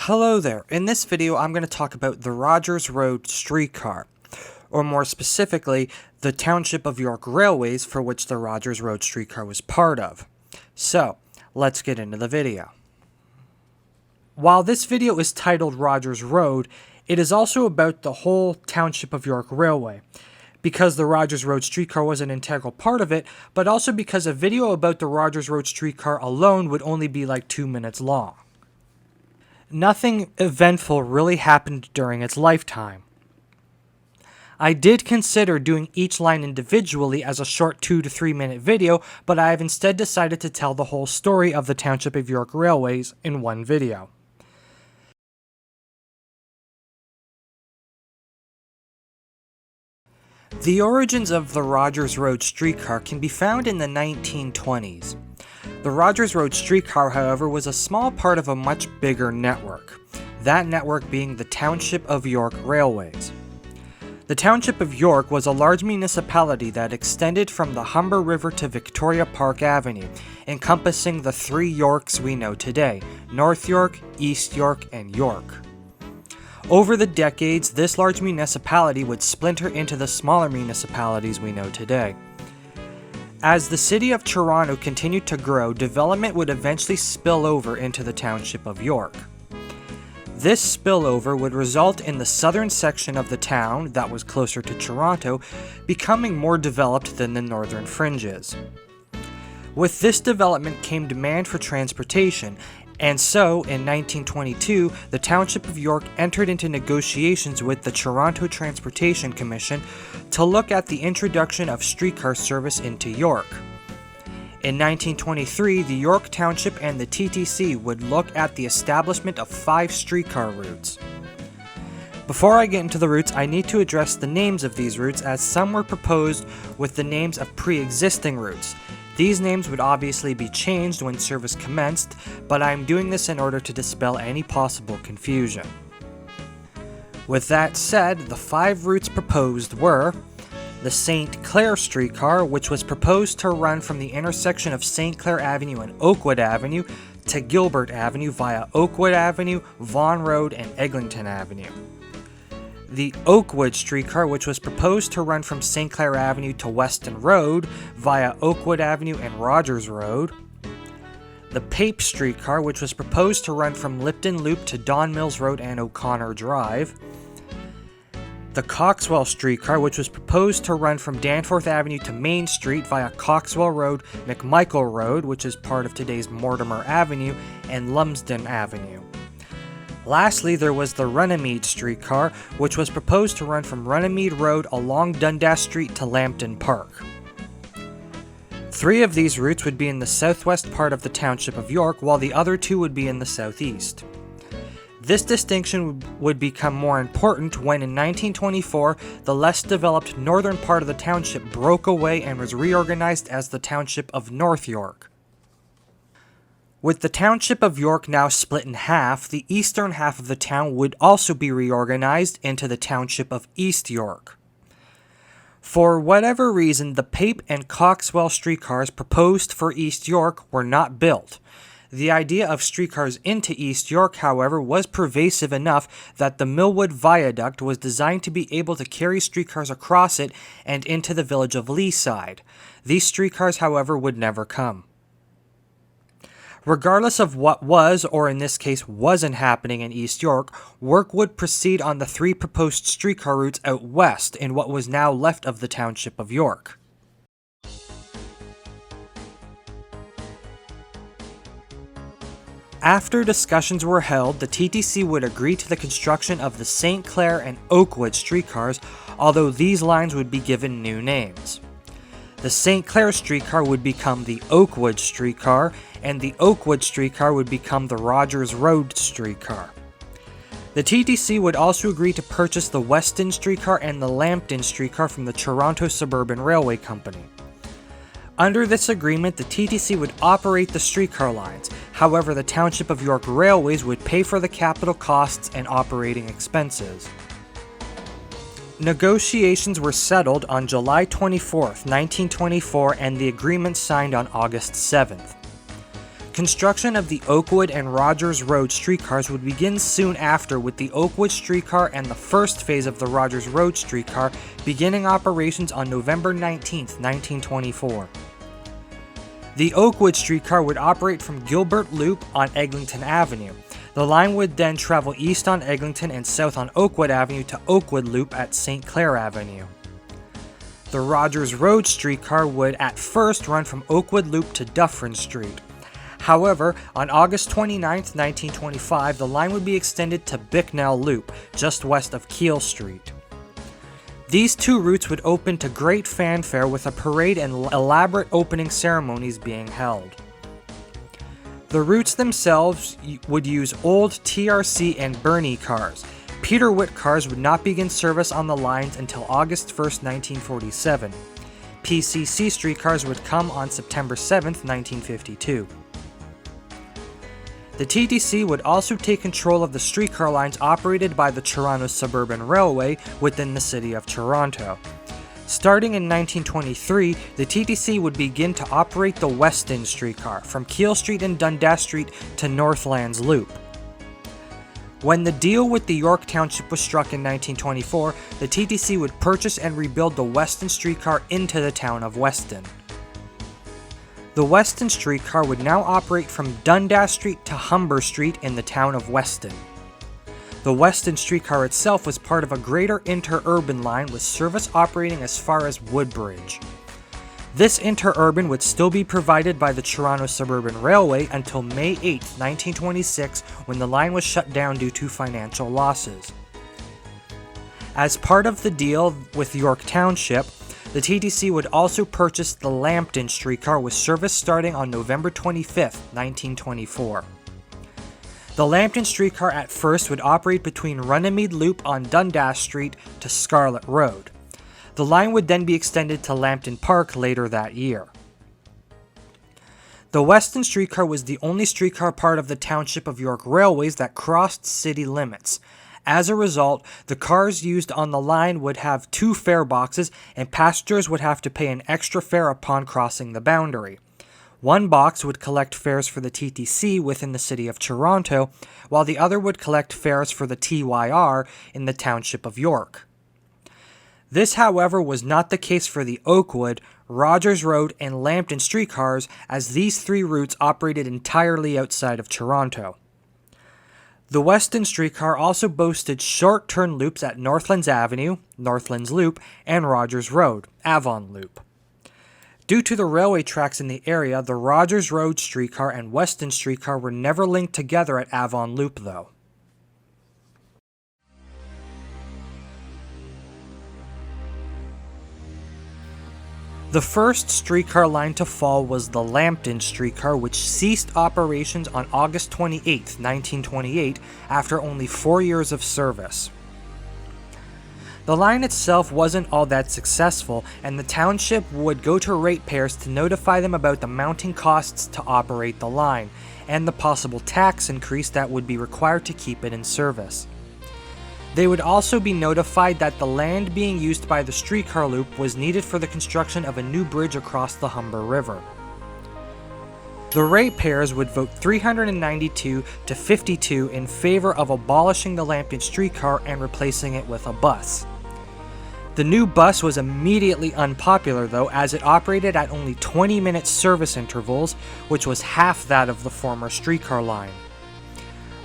Hello there. In this video, I'm going to talk about the Rogers Road Streetcar, or more specifically, the Township of York Railways, for which the Rogers Road Streetcar was part of. So, let's get into the video. While this video is titled Rogers Road, it is also about the whole Township of York Railway, because the Rogers Road Streetcar was an integral part of it, but also because a video about the Rogers Road Streetcar alone would only be like 2 minutes long. Nothing eventful really happened during its lifetime. I did consider doing each line individually as a short 2 to 3 minute video, but I have instead decided to tell the whole story of the Township of York Railways in one video. The origins of the Rogers Road Streetcar can be found in the 1920s. The Rogers Road Streetcar, however, was a small part of a much bigger network, that network being the Township of York Railways. The Township of York was a large municipality that extended from the Humber River to Victoria Park Avenue, encompassing the 3 Yorks we know today, North York, East York, and York. Over the decades, this large municipality would splinter into the smaller municipalities we know today. As the city of Toronto continued to grow, development would eventually spill over into the Township of York. This spillover would result in the southern section of the town, that was closer to Toronto, becoming more developed than the northern fringes. With this development came demand for transportation, and so, in 1922, the Township of York entered into negotiations with the Toronto Transportation Commission to look at the introduction of streetcar service into York. In 1923, the York Township and the TTC would look at the establishment of 5 streetcar routes. Before I get into the routes, I need to address the names of these routes, as some were proposed with the names of pre-existing routes. These names would obviously be changed when service commenced, but I am doing this in order to dispel any possible confusion. With that said, the 5 routes proposed were the St. Clair Streetcar, which was proposed to run from the intersection of St. Clair Avenue and Oakwood Avenue to Gilbert Avenue via Oakwood Avenue, Vaughan Road, and Eglinton Avenue. The Oakwood Streetcar, which was proposed to run from St. Clair Avenue to Weston Road via Oakwood Avenue and Rogers Road. The Pape Streetcar, which was proposed to run from Lipton Loop to Don Mills Road and O'Connor Drive. The Coxwell Streetcar, which was proposed to run from Danforth Avenue to Main Street via Coxwell Road, McMichael Road, which is part of today's Mortimer Avenue, and Lumsden Avenue. Lastly, there was the Runnymede Streetcar, which was proposed to run from Runnymede Road along Dundas Street to Lambton Park. 3 of these routes would be in the southwest part of the Township of York, while the other 2 would be in the southeast. This distinction would become more important when in 1924, the less developed northern part of the township broke away and was reorganized as the Township of North York. With the Township of York now split in half, the eastern half of the town would also be reorganized into the Township of East York. For whatever reason, the Pape and Coxwell streetcars proposed for East York were not built. The idea of streetcars into East York, however, was pervasive enough that the Millwood Viaduct was designed to be able to carry streetcars across it and into the village of Leaside. These streetcars, however, would never come. Regardless of what was, or in this case wasn't happening in East York, work would proceed on the 3 proposed streetcar routes out west in what was now left of the Township of York. After discussions were held, the TTC would agree to the construction of the St. Clair and Oakwood streetcars, although these lines would be given new names. The St. Clair Streetcar would become the Oakwood Streetcar, and the Oakwood Streetcar would become the Rogers Road Streetcar. The TTC would also agree to purchase the Weston Streetcar and the Lambton Streetcar from the Toronto Suburban Railway Company. Under this agreement, the TTC would operate the streetcar lines. However, the Township of York Railways would pay for the capital costs and operating expenses. Negotiations were settled on July 24, 1924, and the agreement signed on August 7th. Construction of the Oakwood and Rogers Road streetcars would begin soon after, with the Oakwood streetcar and the first phase of the Rogers Road streetcar beginning operations on November 19, 1924. The Oakwood streetcar would operate from Gilbert Loop on Eglinton Avenue. The line would then travel east on Eglinton and south on Oakwood Avenue to Oakwood Loop at St. Clair Avenue. The Rogers Road streetcar would at first run from Oakwood Loop to Dufferin Street. However, on August 29, 1925, the line would be extended to Bicknell Loop, just west of Keele Street. These two routes would open to great fanfare, with a parade and elaborate opening ceremonies being held. The routes themselves would use old TRC and Birney cars. Peter Witt cars would not begin service on the lines until August 1, 1947. PCC streetcars would come on September 7, 1952. The TTC would also take control of the streetcar lines operated by the Toronto Suburban Railway within the city of Toronto. Starting in 1923, the TTC would begin to operate the West End streetcar from Keele Street and Dundas Street to Northlands Loop. When the deal with the York Township was struck in 1924, the TTC would purchase and rebuild the Weston streetcar into the town of Weston. The Weston streetcar would now operate from Dundas Street to Humber Street in the town of Weston. The Weston streetcar itself was part of a greater interurban line with service operating as far as Woodbridge. This interurban would still be provided by the Toronto Suburban Railway until May 8, 1926, when the line was shut down due to financial losses. As part of the deal with York Township, the TTC would also purchase the Lambton streetcar, with service starting on November 25, 1924. The Lambton streetcar at first would operate between Runnymede Loop on Dundas Street to Scarlett Road. The line would then be extended to Lambton Park later that year. The Weston streetcar was the only streetcar part of the Township of York Railways that crossed city limits. As a result, the cars used on the line would have two fare boxes, and passengers would have to pay an extra fare upon crossing the boundary. One box would collect fares for the TTC within the city of Toronto, while the other would collect fares for the TYR in the Township of York. This, however, was not the case for the Oakwood, Rogers Road, and Lambton streetcars, as these three routes operated entirely outside of Toronto. The Weston streetcar also boasted short turn loops at Northlands Avenue, Northlands Loop, and Rogers Road, Avon Loop. Due to the railway tracks in the area, the Rogers Road streetcar and Weston streetcar were never linked together at Avon Loop, though. The first streetcar line to fall was the Lambton streetcar, which ceased operations on August 28, 1928, after only 4 years of service. The line itself wasn't all that successful, and the township would go to ratepayers to notify them about the mounting costs to operate the line, and the possible tax increase that would be required to keep it in service. They would also be notified that the land being used by the streetcar loop was needed for the construction of a new bridge across the Humber River. The ratepayers would vote 392 to 52 in favor of abolishing the Lambton streetcar and replacing it with a bus. The new bus was immediately unpopular, though, as it operated at only 20-minute service intervals, which was half that of the former streetcar line.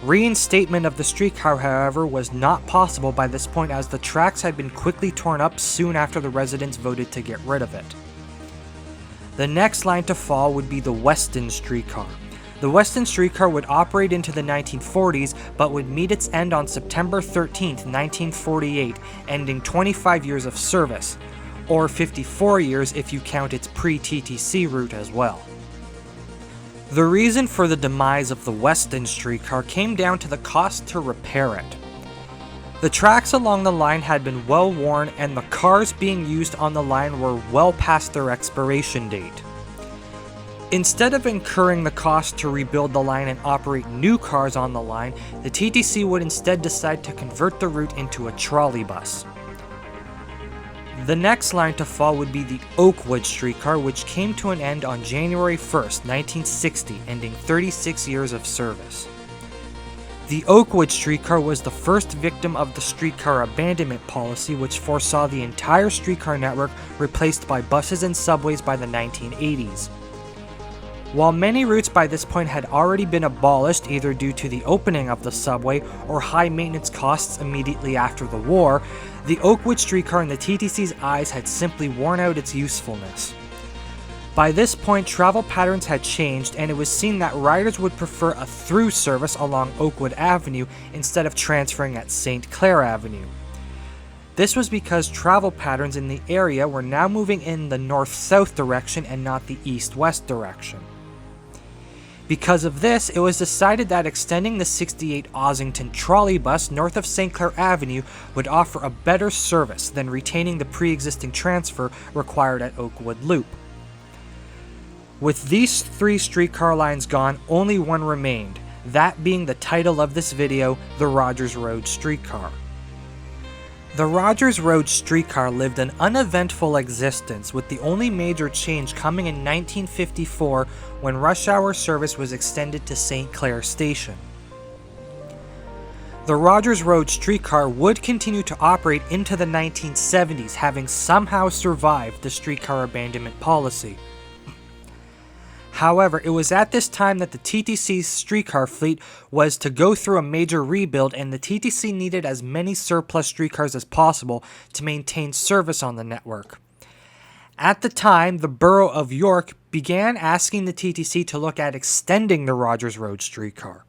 Reinstatement of the streetcar, however, was not possible by this point, as the tracks had been quickly torn up soon after the residents voted to get rid of it. The next line to fall would be the Weston streetcar. The Weston streetcar would operate into the 1940s, but would meet its end on September 13, 1948, ending 25 years of service, or 54 years if you count its pre-TTC route as well. The reason for the demise of the Weston streetcar came down to the cost to repair it. The tracks along the line had been well worn, and the cars being used on the line were well past their expiration date. Instead of incurring the cost to rebuild the line and operate new cars on the line, the TTC would instead decide to convert the route into a trolley bus. The next line to fall would be the Oakwood Streetcar, which came to an end on January 1st, 1960, ending 36 years of service. The Oakwood Streetcar was the first victim of the streetcar abandonment policy, which foresaw the entire streetcar network replaced by buses and subways by the 1980s. While many routes by this point had already been abolished either due to the opening of the subway or high maintenance costs immediately after the war, the Oakwood Streetcar in the TTC's eyes had simply worn out its usefulness. By this point, travel patterns had changed, and it was seen that riders would prefer a through service along Oakwood Avenue instead of transferring at St. Clair Avenue. This was because travel patterns in the area were now moving in the north-south direction and not the east-west direction. Because of this, it was decided that extending the 68 Ossington trolley bus north of St. Clair Avenue would offer a better service than retaining the pre-existing transfer required at Oakwood Loop. With these three streetcar lines gone, only one remained, that being the title of this video, the Rogers Road Streetcar. The Rogers Road Streetcar lived an uneventful existence, with the only major change coming in 1954 when rush hour service was extended to St. Clair Station. The Rogers Road Streetcar would continue to operate into the 1970s, having somehow survived the streetcar abandonment policy. However, it was at this time that the TTC's streetcar fleet was to go through a major rebuild, and the TTC needed as many surplus streetcars as possible to maintain service on the network. At the time, the borough of York began asking the TTC to look at extending the Rogers Road Streetcar.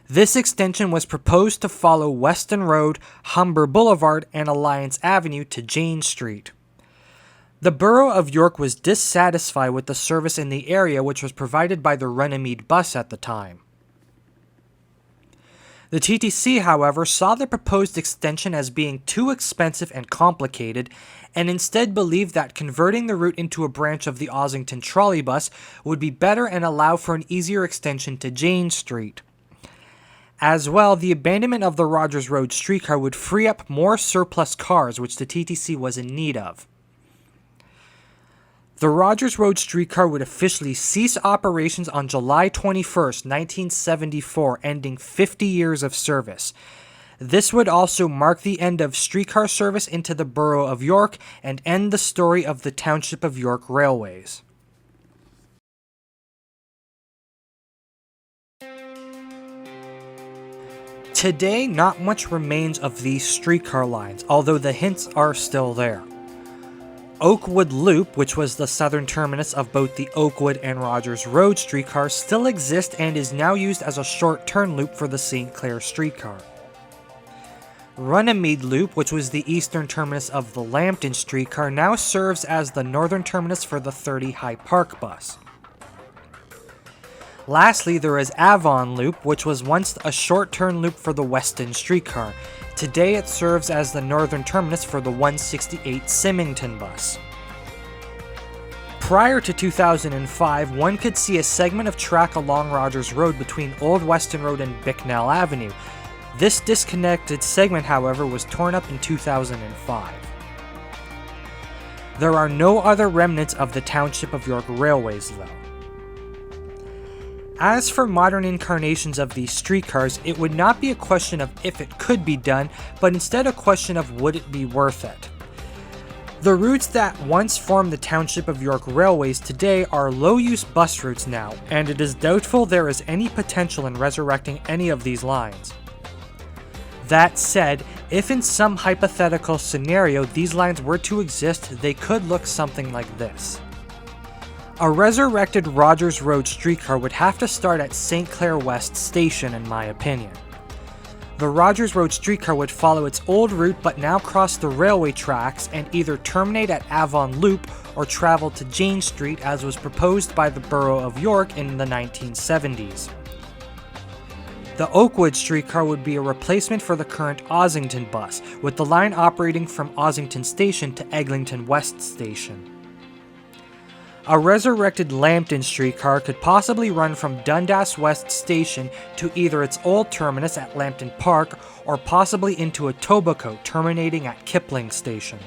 This extension was proposed to follow Weston Road, Humber Boulevard, and Alliance Avenue to Jane Street. The borough of York was dissatisfied with the service in the area, which was provided by the Runnymede bus at the time. The TTC, however, saw the proposed extension as being too expensive and complicated, and instead believed that converting the route into a branch of the Ossington trolleybus would be better and allow for an easier extension to Jane Street. As well, the abandonment of the Rogers Road Streetcar would free up more surplus cars, which the TTC was in need of. The Rogers Road Streetcar would officially cease operations on July 21, 1974, ending 50 years of service. This would also mark the end of streetcar service into the borough of York and end the story of the Township of York Railways. Today, not much remains of these streetcar lines, although the hints are still there. Oakwood Loop, which was the southern terminus of both the Oakwood and Rogers Road streetcars, still exists and is now used as a short turn loop for the St. Clair streetcar. Runnymede Loop, which was the eastern terminus of the Lambton streetcar, now serves as the northern terminus for the 30 High Park bus. Lastly, there is Avon Loop, which was once a short turn loop for the Weston streetcar. Today it serves as the northern terminus for the 168 Symington bus. Prior to 2005, one could see a segment of track along Rogers Road between Old Weston Road and Bicknell Avenue. This disconnected segment, however, was torn up in 2005. There are no other remnants of the Township of York Railways, though. As for modern incarnations of these streetcars, it would not be a question of if it could be done, but instead a question of would it be worth it. The routes that once formed the Township of York Railways today are low-use bus routes now, and it is doubtful there is any potential in resurrecting any of these lines. That said, if in some hypothetical scenario these lines were to exist, they could look something like this. A resurrected Rogers Road streetcar would have to start at St. Clair West Station, in my opinion. The Rogers Road streetcar would follow its old route but now cross the railway tracks and either terminate at Avon Loop or travel to Jane Street as was proposed by the borough of York in the 1970s. The Oakwood streetcar would be a replacement for the current Ossington bus, with the line operating from Ossington Station to Eglinton West Station. A resurrected Lambton streetcar could possibly run from Dundas West Station to either its old terminus at Lambton Park or possibly into Etobicoke, terminating at Kipling Station.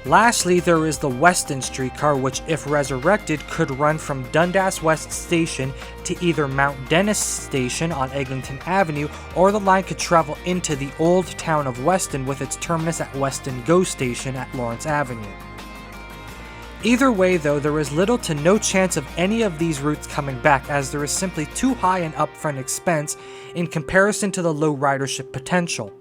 Lastly, there is the Weston streetcar, which if resurrected could run from Dundas West Station to either Mount Dennis Station on Eglinton Avenue, or the line could travel into the old town of Weston with its terminus at Weston GO Station at Lawrence Avenue. Either way though, there is little to no chance of any of these routes coming back, as there is simply too high an upfront expense in comparison to the low ridership potential.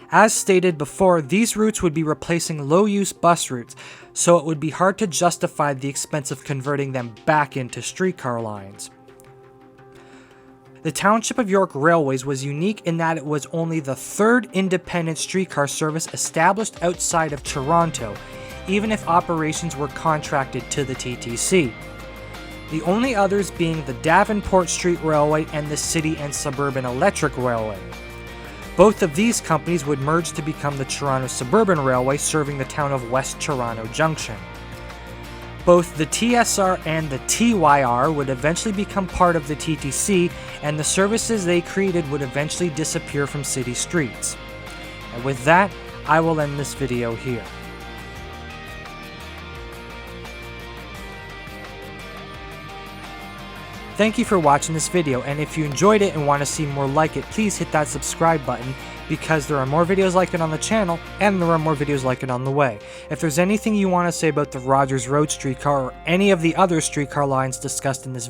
As stated before, these routes would be replacing low-use bus routes, so it would be hard to justify the expense of converting them back into streetcar lines. The Township of York Railways was unique in that it was only the third independent streetcar service established outside of Toronto, even if operations were contracted to the TTC. The only others being the Davenport Street Railway and the City and Suburban Electric Railway. Both of these companies would merge to become the Toronto Suburban Railway, serving the town of West Toronto Junction. Both the TSR and the TYR would eventually become part of the TTC, and the services they created would eventually disappear from city streets. And with that, I will end this video here. Thank you for watching this video, and if you enjoyed it and want to see more like it, please hit that subscribe button, because there are more videos like it on the channel, and there are more videos like it on the way. If there's anything you want to say about the Rogers Road Streetcar or any of the other streetcar lines discussed in this